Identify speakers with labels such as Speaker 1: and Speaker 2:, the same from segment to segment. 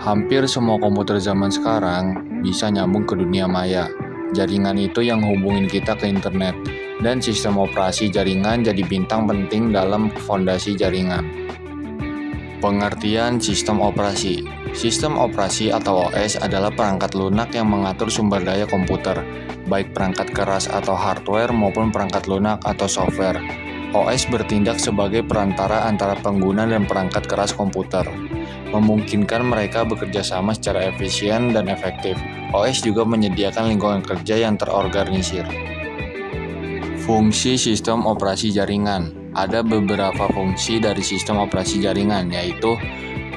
Speaker 1: Hampir semua komputer zaman sekarang bisa nyambung ke dunia maya. Jaringan itu yang hubungin kita ke internet, dan sistem operasi jaringan jadi bintang penting dalam fondasi jaringan. Pengertian sistem operasi. Sistem operasi atau OS adalah perangkat lunak yang mengatur sumber daya komputer, baik perangkat keras atau hardware maupun perangkat lunak atau software. OS bertindak sebagai perantara antara pengguna dan perangkat keras komputer, memungkinkan mereka bekerja sama secara efisien dan efektif. OS juga menyediakan lingkungan kerja yang terorganisir. Fungsi sistem operasi jaringan. Ada beberapa fungsi dari sistem operasi jaringan, yaitu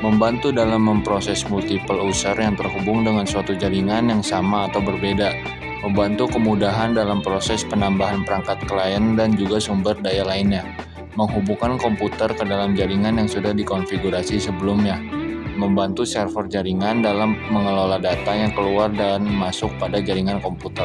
Speaker 1: membantu dalam memproses multiple user yang terhubung dengan suatu jaringan yang sama atau berbeda, membantu kemudahan dalam proses penambahan perangkat klien dan juga sumber daya lainnya, menghubungkan komputer ke dalam jaringan yang sudah dikonfigurasi sebelumnya, membantu server jaringan dalam mengelola data yang keluar dan masuk pada jaringan komputer.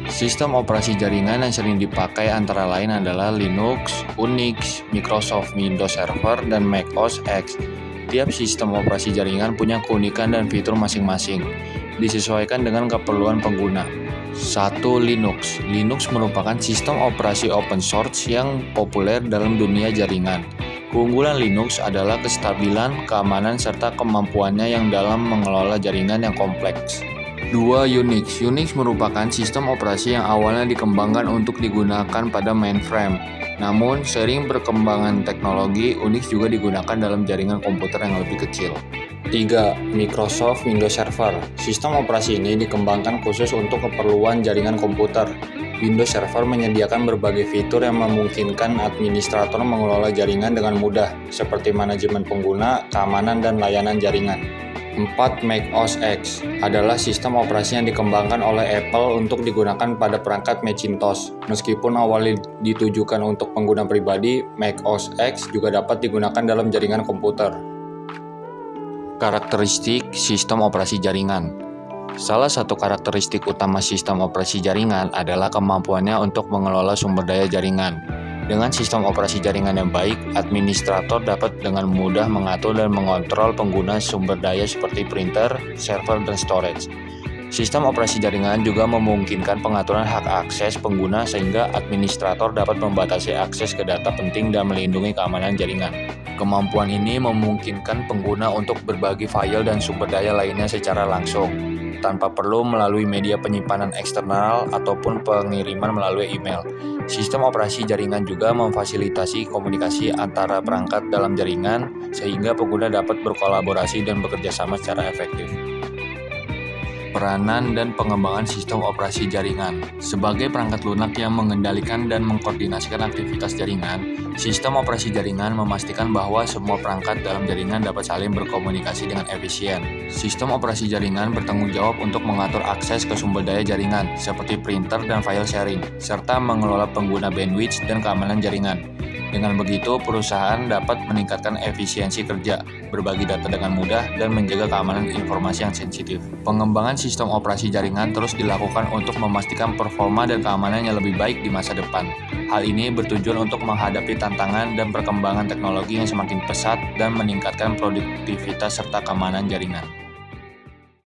Speaker 1: Sistem operasi jaringan yang sering dipakai antara lain adalah Linux, Unix, Microsoft Windows Server, dan Mac OS X. Tiap sistem operasi jaringan punya keunikan dan fitur masing-masing, disesuaikan dengan keperluan pengguna. 1. Linux. Linux merupakan sistem operasi open source yang populer dalam dunia jaringan. Keunggulan Linux adalah kestabilan, keamanan, serta kemampuannya yang dalam mengelola jaringan yang kompleks. 2. Unix. Unix merupakan sistem operasi yang awalnya dikembangkan untuk digunakan pada mainframe. Namun, seiring perkembangan teknologi, Unix juga digunakan dalam jaringan komputer yang lebih kecil. 3. Microsoft Windows Server. Sistem operasi ini dikembangkan khusus untuk keperluan jaringan komputer. Windows Server menyediakan berbagai fitur yang memungkinkan administrator mengelola jaringan dengan mudah, seperti manajemen pengguna, keamanan, dan layanan jaringan. 4. Mac OS X adalah sistem operasi yang dikembangkan oleh Apple untuk digunakan pada perangkat Macintosh. Meskipun awalnya ditujukan untuk pengguna pribadi, Mac OS X juga dapat digunakan dalam jaringan komputer. Karakteristik sistem operasi jaringan. Salah satu karakteristik utama sistem operasi jaringan adalah kemampuannya untuk mengelola sumber daya jaringan. Dengan sistem operasi jaringan yang baik, administrator dapat dengan mudah mengatur dan mengontrol pengguna sumber daya seperti printer, server, dan storage. Sistem operasi jaringan juga memungkinkan pengaturan hak akses pengguna sehingga administrator dapat membatasi akses ke data penting dan melindungi keamanan jaringan. Kemampuan ini memungkinkan pengguna untuk berbagi file dan sumber daya lainnya secara langsung, tanpa perlu melalui media penyimpanan eksternal ataupun pengiriman melalui email. Sistem operasi jaringan juga memfasilitasi komunikasi antara perangkat dalam jaringan sehingga pengguna dapat berkolaborasi dan bekerja sama secara efektif. Peranan dan pengembangan sistem operasi jaringan. Sebagai perangkat lunak yang mengendalikan dan mengkoordinasikan aktivitas jaringan, sistem operasi jaringan memastikan bahwa semua perangkat dalam jaringan dapat saling berkomunikasi dengan efisien. Sistem operasi jaringan bertanggung jawab untuk mengatur akses ke sumber daya jaringan, seperti printer dan file sharing, serta mengelola pengguna bandwidth dan keamanan jaringan. Dengan begitu, perusahaan dapat meningkatkan efisiensi kerja, berbagi data dengan mudah, dan menjaga keamanan informasi yang sensitif. Pengembangan sistem operasi jaringan terus dilakukan untuk memastikan performa dan keamanan yang lebih baik di masa depan. Hal ini bertujuan untuk menghadapi tantangan dan perkembangan teknologi yang semakin pesat dan meningkatkan produktivitas serta keamanan jaringan.